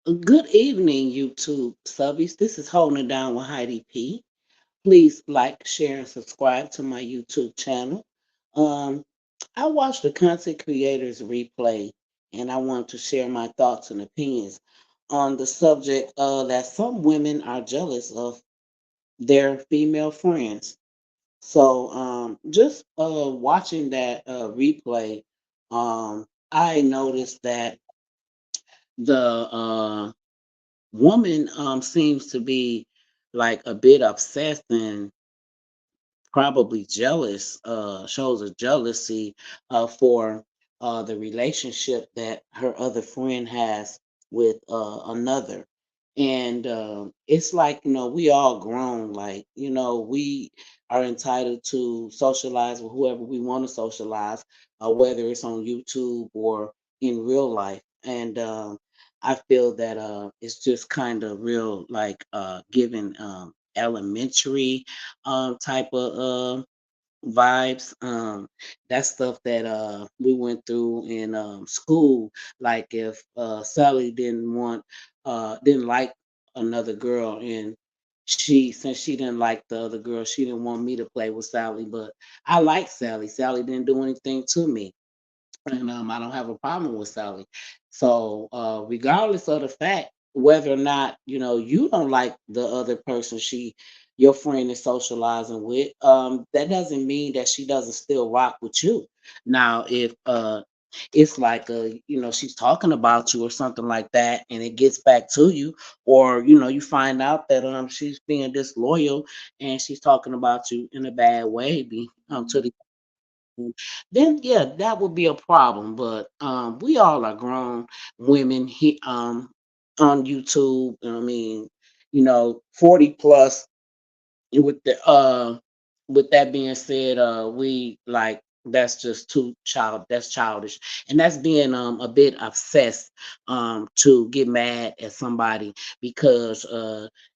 Good evening, YouTube subbies. This is Holding It Down with Heidi P. Please like, share, and subscribe to my YouTube channel. Um, I watched the content creators replay, and I want to share my thoughts and opinions on the subject that some women are jealous of their female friends. So, just watching that replay, I noticed that the woman seems to be like a bit obsessed and probably jealous, shows a jealousy for the relationship that her other friend has with another. And it's like, we all grown, like, we are entitled to socialize with whoever we want to socialize, whether it's on YouTube or in real life. And I feel that it's just kind of real, like giving elementary type of vibes. That's stuff that we went through in school. Like if Sally didn't like another girl, and since she didn't like the other girl, she didn't want me to play with Sally, but I like Sally. Sally didn't do anything to me, and I don't have a problem with Sally. So, regardless of the fact whether or not you don't like the other person your friend is socializing with, that doesn't mean that she doesn't still rock with you. Now, if it's like she's talking about you or something like that, and it gets back to you, or you find out that she's being disloyal and she's talking about you in a bad way, to the then yeah, that would be a problem. But we all are grown women on YouTube. I mean, 40 plus. With the with that being said, we like that's just that's childish, and that's being a bit obsessed to get mad at somebody because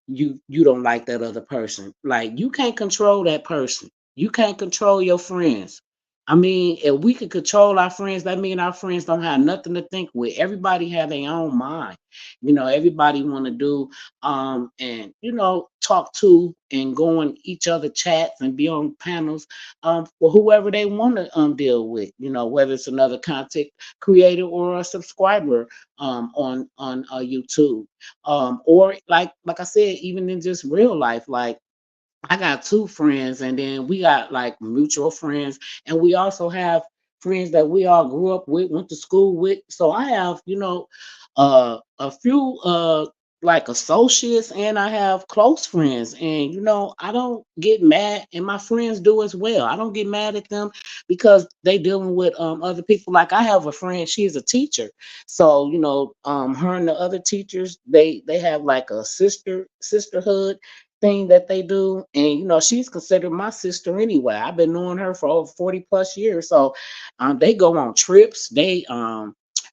you don't like that other person. Like, you can't control that person. You can't control your friends. I mean, if we could control our friends, that mean our friends don't have nothing to think with. Everybody have their own mind. Everybody want to do and talk to and go on each other chats and be on panels for whoever they want to deal with, whether it's another content creator or a subscriber on YouTube, or like I said, even in just real life. Like, I got two friends, and then we got like mutual friends, and we also have friends that we all grew up with, went to school with. So I have, a few like associates, and I have close friends, and I don't get mad, and my friends do as well. I don't get mad at them because they dealing with other people. Like, I have a friend, she is a teacher, so her and the other teachers, they have like a sisterhood thing that they do. And she's considered my sister anyway. I've been knowing her for over 40 plus years. So they go on trips, they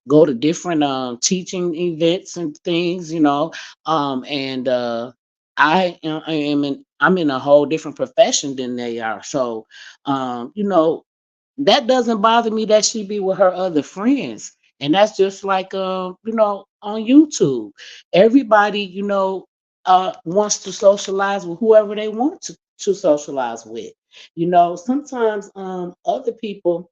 go to different teaching events and things, and I'm in a whole different profession than they are. So that doesn't bother me that she be with her other friends. And that's just like on YouTube. Everybody, wants to socialize with whoever they want to socialize with. Sometimes other people,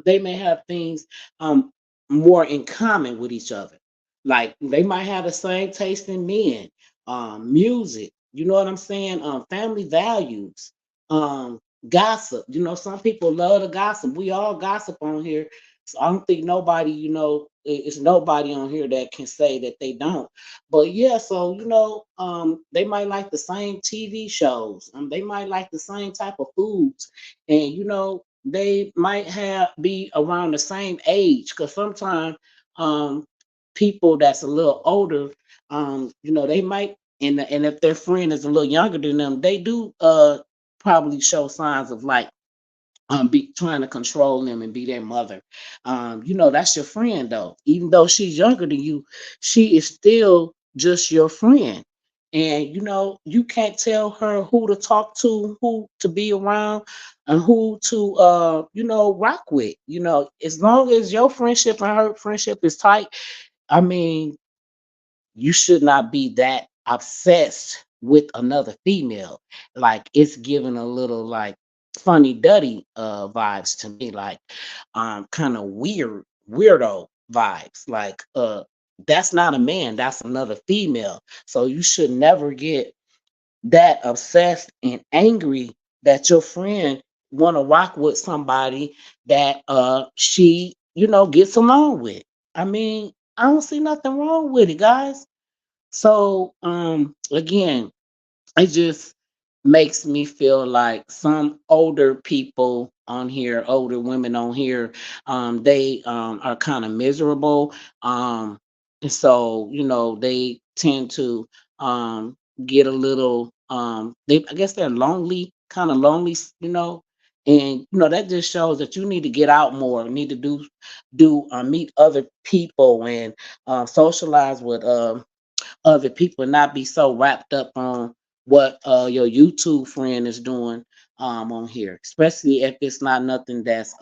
they may have things um more in common with each other. Like, they might have the same taste in men, music, you know what I'm saying? Family values, um, gossip. Some people love to gossip. We all gossip on here. So I don't think nobody, it's nobody on here that can say that they don't. But yeah, so they might like the same TV shows. They might like the same type of foods, and they might have be around the same age, because sometimes um people that's a little older, they might, and if their friend is a little younger than them, they do probably show signs of like be trying to control them and be their mother. That's your friend, though. Even though she's younger than you, she is still just your friend. And you can't tell her who to talk to, who to be around, and who to rock with. As long as your friendship and her friendship is tight, I mean, you should not be that obsessed with another female. Like it's giving a little like funny duddy vibes to me, like kind of weirdo vibes. Like that's not a man, that's another female. So you should never get that obsessed and angry that your friend want to rock with somebody that she, gets along with. I mean, I don't see nothing wrong with it, guys. So again, it just makes me feel like some older people on here, older women on here, they are kind of miserable. And so, they tend to get a little they I guess they're lonely, kind of lonely, and that just shows that you need to get out more, need to do meet other people and socialize with other people and not be so wrapped up on what your YouTube friend is doing on here, especially if it's not nothing that's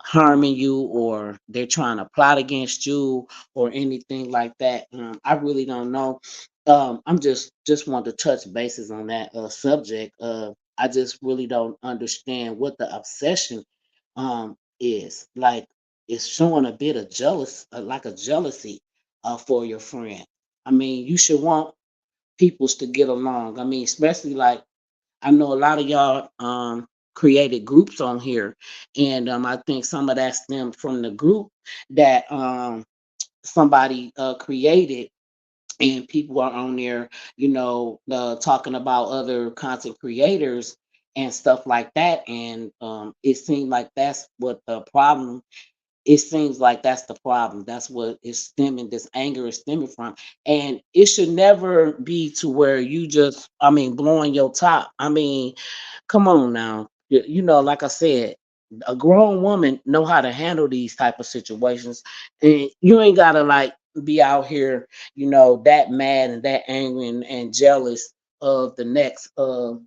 harming you or they're trying to plot against you or anything like that. I really don't know. I'm just want to touch bases on that subject. I just really don't understand what the obsession is. Like it's showing a bit of like a jealousy for your friend. I mean, you should want peoples to get along. I mean, especially like I know a lot of y'all created groups on here, and I think some of that stemmed from the group that somebody created, and people are on there, talking about other content creators and stuff like that, and it seemed like that's what the problem it seems like that's the problem. That's what is stemming, this anger is stemming from. And it should never be to where you just, I mean, blowing your top. I mean, come on now. Like I said, a grown woman know how to handle these type of situations. And you ain't gotta like be out here, that mad and that angry and jealous of the next that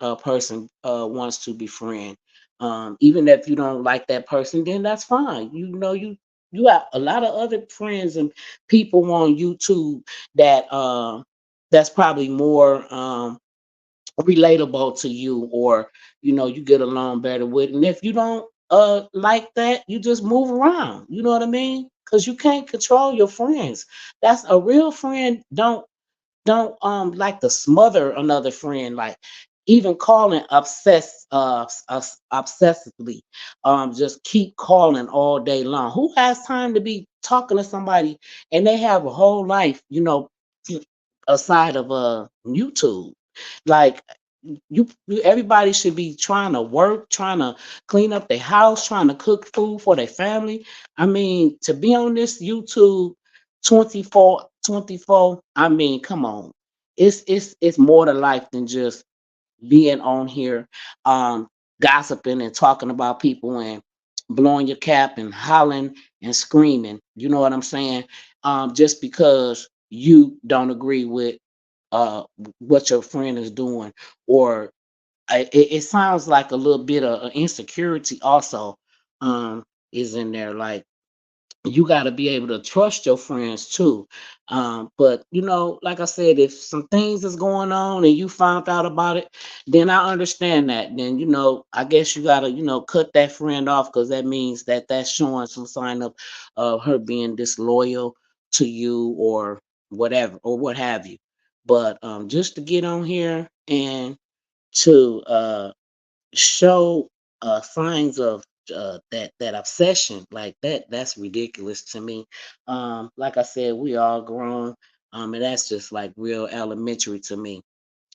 a person wants to befriend. Even if you don't like that person, then that's fine. You have a lot of other friends and people on YouTube that that's probably more relatable to you, or you get along better with. And if you don't like that, you just move around. You know what I mean? Because you can't control your friends. That's a real friend. Don't like to smother another friend, like even calling obsessively, just keep calling all day long. Who has time to be talking to somebody and they have a whole life, aside of YouTube? Like everybody should be trying to work, trying to clean up their house, trying to cook food for their family. I mean, to be on this YouTube 24/24, I mean, come on. It's more to life than just being on here um gossiping and talking about people and blowing your cap and hollering and screaming. You know what I'm saying? Just because you don't agree with what your friend is doing, or it sounds like a little bit of insecurity also um is in there. Like you got to be able to trust your friends too. But like I said, if some things is going on and you found out about it, then I understand that. Then I guess you got to cut that friend off, because that means that that's showing some sign of her being disloyal to you, or whatever, or what have you. But just to get on here and to show signs of that obsession like that's ridiculous to me. Like I said, we all grown, and that's just like real elementary to me.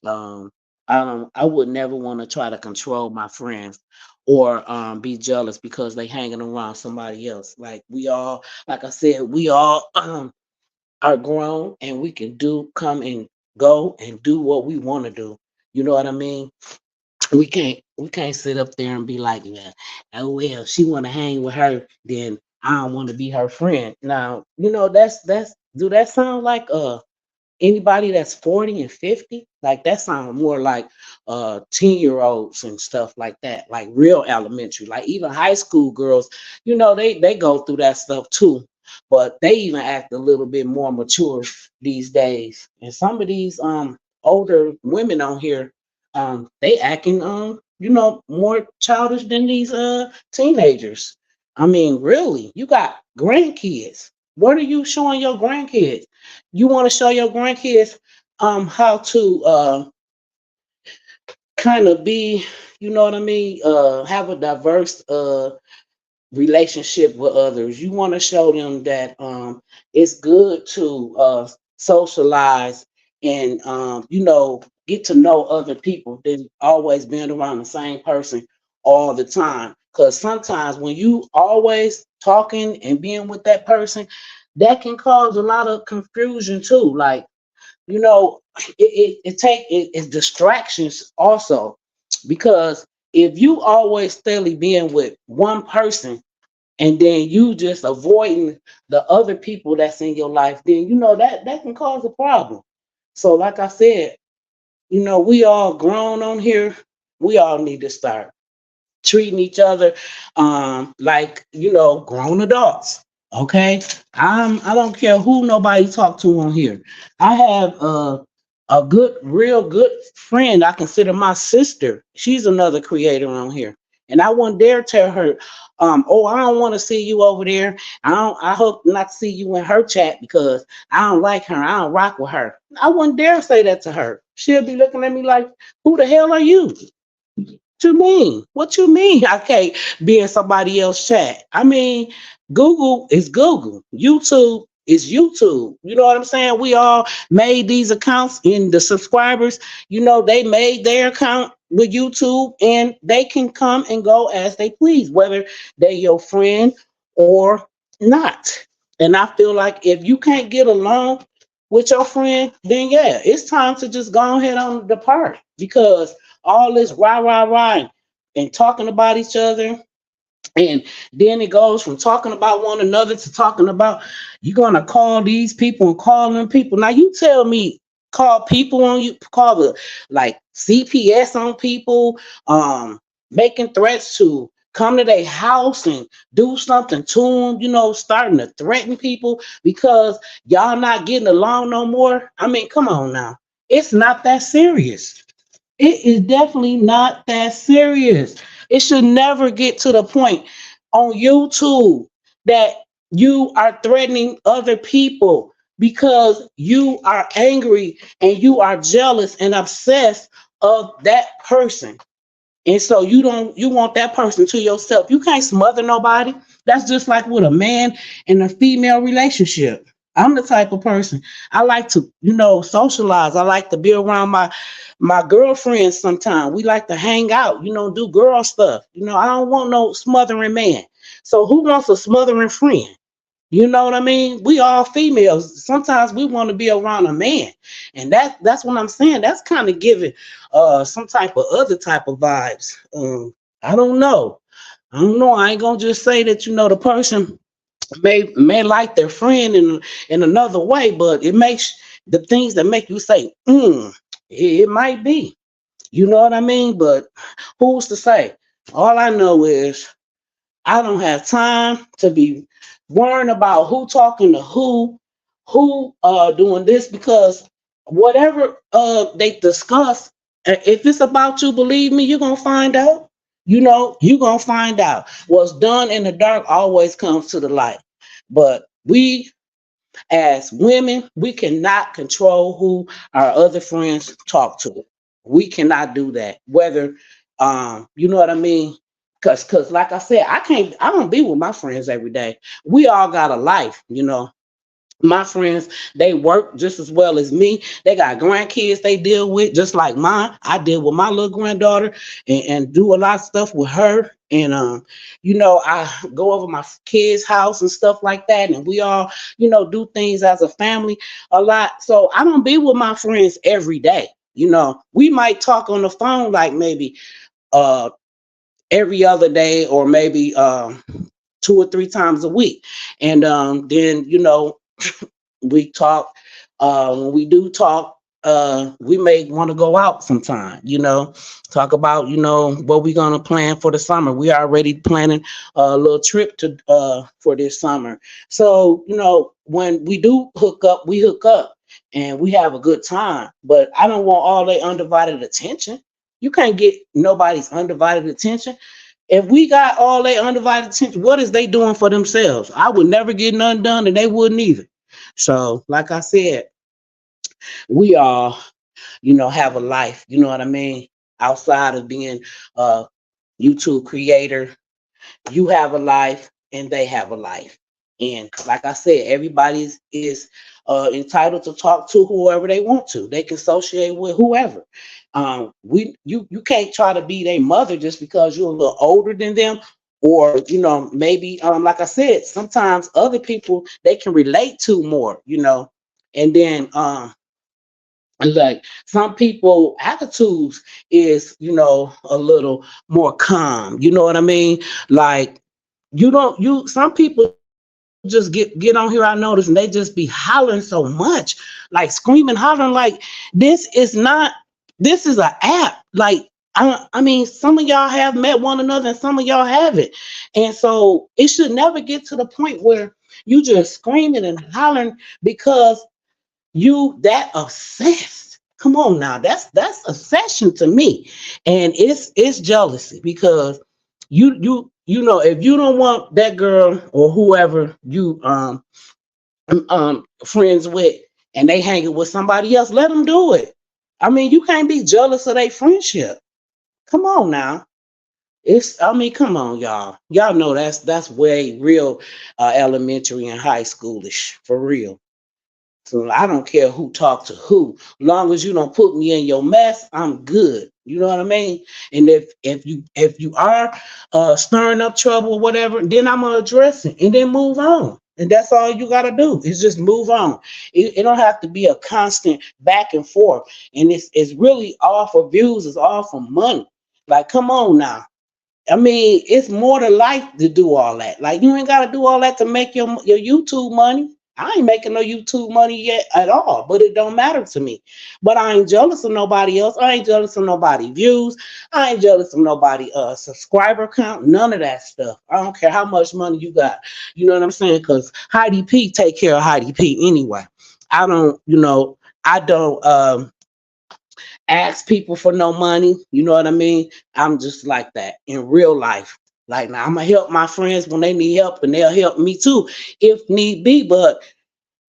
um I would never want to try to control my friends, or be jealous because they hanging around somebody else. Like we all, like I said, we all are grown, and we can do come and go and do what we want to do. You know what I mean? We can't sit up there and be like, yeah, oh well, she want to hang with her, then I don't want to be her friend. Now, that's do that sound like anybody that's 40 and 50? Like that sounds more like 10-year-olds and stuff like that, like real elementary, like even high school girls, they go through that stuff too. but they even act a little bit more mature these days. And some of these older women on here, they acting more childish than these teenagers. I mean, really, you got grandkids. What are you showing your grandkids? You want to show your grandkids how to kind of be, you know what I mean, have a diverse relationship with others. You want to show them that it's good to socialize and get to know other people than always being around the same person all the time. Because sometimes when you always talking and being with that person, that can cause a lot of confusion too. Like, you know, it's distractions also, because if you always steadily being with one person and then you just avoiding the other people that's in your life, then that can cause a problem. So like I said, we all grown on here. We all need to start treating each other like grown adults. Okay, I don't care who nobody talk to on here. I have a good, real good friend. I consider my sister. She's another creator on here, and I wouldn't dare tell her, "Oh, I don't want to see you over there. I hope not to see you in her chat because I don't like her. I don't rock with her." I wouldn't dare say that to her. She'll be looking at me like, "Who the hell are you?" You mean? What you mean? I can't be in somebody else's chat. I mean, Google is Google. YouTube is YouTube. You know what I'm saying? We all made these accounts, and the subscribers, they made their account with YouTube, and they can come and go as they please, whether they're your friend or not. And I feel like if you can't get along with your friend, then yeah, it's time to just go ahead on depart, because all this rah rah rah and talking about each other, and then it goes from talking about one another to talking about you're gonna call these people and call them people. Now you tell me, call people on you, call the like CPS on people, making threats to come to their house and do something to them, starting to threaten people because y'all not getting along no more. I mean, come on now. It's not that serious. It is definitely not that serious. It should never get to the point on YouTube that you are threatening other people because you are angry and you are jealous and obsessed of that person. And so you want that person to yourself. You can't smother nobody. That's just like with a man and a female relationship. I'm the type of person, I like to, socialize. I like to be around my girlfriends sometimes. We like to hang out, do girl stuff. I don't want no smothering man. So who wants a smothering friend? You know what I mean? We all females. Sometimes we want to be around a man. And that's what I'm saying. That's kind of giving some type of other type of vibes. I don't know. I don't know. I ain't gonna just say that the person may like their friend in another way, but it makes the things that make you say, it might be. You know what I mean? But who's to say? All I know is I don't have time to be worrying about who talking to who doing this, because whatever they discuss, if it's about you, believe me, you're gonna find out. You're gonna find out. What's done in the dark always comes to the light. But we as women, we cannot control who our other friends talk to. We cannot do that. Whether you know what I mean? Cause like I said, I don't be with my friends every day. We all got a life. My friends, they work just as well as me. They got grandkids they deal with just like mine. I deal with my little granddaughter and do a lot of stuff with her. And I go over my kids' house and stuff like that. And we all, do things as a family a lot. So I don't be with my friends every day. We might talk on the phone like maybe uh every other day, or maybe 2 or 3 times a week. And then we talk. When we do talk, we may want to go out sometime, talk about, what we're gonna plan for the summer. We are already planning a little trip to for this summer. So, when we do hook up, we hook up and we have a good time. But I don't want all their undivided attention. You can't get nobody's undivided attention. If we got all their undivided attention, what is they doing for themselves? I would never get none done, and they wouldn't either. So, like I said, we all, have a life. You know what I mean? Outside of being a YouTube creator, you have a life and they have a life. And like I said, everybody is entitled to talk to whoever they want to. They can associate with whoever. You can't try to be their mother just because you're a little older than them, or maybe like I said, sometimes other people they can relate to more. And then like some people attitudes is a little more calm, you know what I mean? Like you don't you some people just get on here, I notice, and they just be hollering so much, like screaming, hollering, like this is an app. Like I mean, some of y'all have met one another and some of y'all haven't. And so it should never get to the point where you just screaming and hollering because you that obsessed. Come on now, that's obsession to me, and it's jealousy because if you don't want that girl or whoever you friends with, and they hanging with somebody else, let them do it. I mean, you can't be jealous of their friendship. Come on now. I mean, come on, y'all. Y'all know that's way real elementary and high schoolish for real. So I don't care who talk to who. Long as you don't put me in your mess, I'm good. You know what I mean? And if you are stirring up trouble or whatever, then I'm gonna address it and then move on. And that's all you gotta do is just move on. It don't have to be a constant back and forth. And it's really all for views. It's all for money. Like, come on now. I mean, it's more to life to do all that. Like, you ain't got to do all that to make your YouTube money. I ain't making no YouTube money yet at all, but it don't matter to me. But I ain't jealous of nobody else. I ain't jealous of nobody views. I ain't jealous of nobody subscriber count. None of that stuff. I don't care how much money you got. You know what I'm saying? Because Heidi P take care of Heidi P anyway. I don't, I don't. Ask people for no money. You know what I mean? I'm just like that in real life. Like now, I'm gonna help my friends when they need help, and they'll help me too if need be. But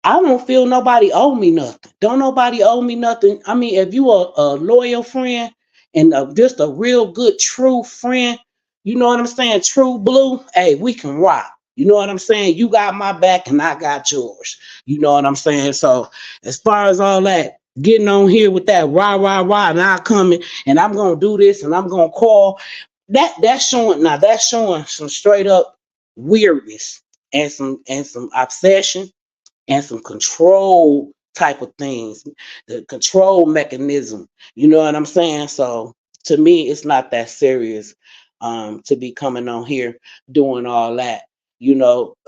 I don't feel nobody owe me nothing. Don't nobody owe me nothing. I mean, if you are a loyal friend and just a real good, true friend, you know what I'm saying? True blue. Hey, we can rock. You know what I'm saying? You got my back and I got yours. You know what I'm saying? So as far as all that, getting on here with that rah rah rah, and I coming and I'm gonna do this and I'm gonna call that's showing some straight up weirdness and some obsession and some control type of things, the control mechanism. You know what I'm saying? So to me, it's not that serious to be coming on here doing all that.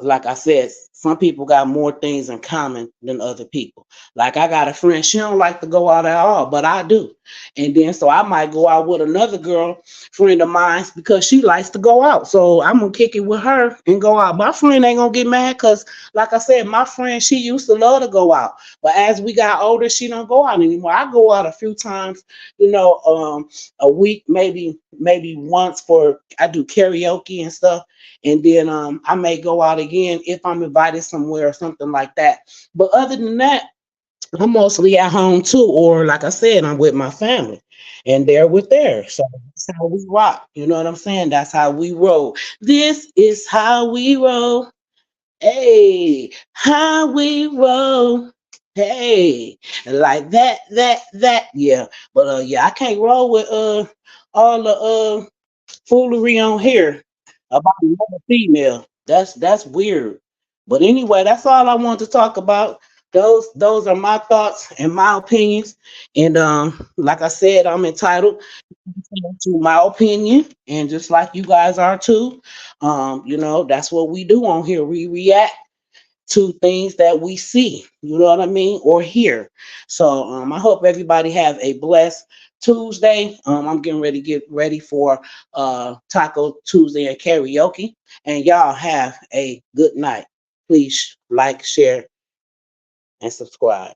Like I said, some people got more things in common than other people. Like I got a friend, she don't like to go out at all, but I do. And then so I might go out with another girl friend of mine because she likes to go out. So I'm gonna kick it with her and go out. My friend ain't gonna get mad because like I said, my friend, she used to love to go out. But as we got older, she don't go out anymore. I go out a few times, a week, maybe once for I do karaoke and stuff. And then I may go out again if I'm invited somewhere or something like that. But other than that, I'm mostly at home too, or like I said, I'm with my family, and they're with theirs. So that's how we rock. You know what I'm saying? That's how we roll. This is how we roll. Hey, how we roll. Hey, like that. Yeah. But yeah, I can't roll with all the foolery on here about another female. That's weird. But anyway, that's all I want to talk about. Those are my thoughts and my opinions. And like I said, I'm entitled to my opinion, and just like you guys are too. That's what we do on here. We react to things that we see, you know what I mean, or hear. So I hope everybody have a blessed Tuesday. I'm getting ready to get ready for Taco Tuesday and karaoke, and y'all have a good night. Please like, share, and subscribe.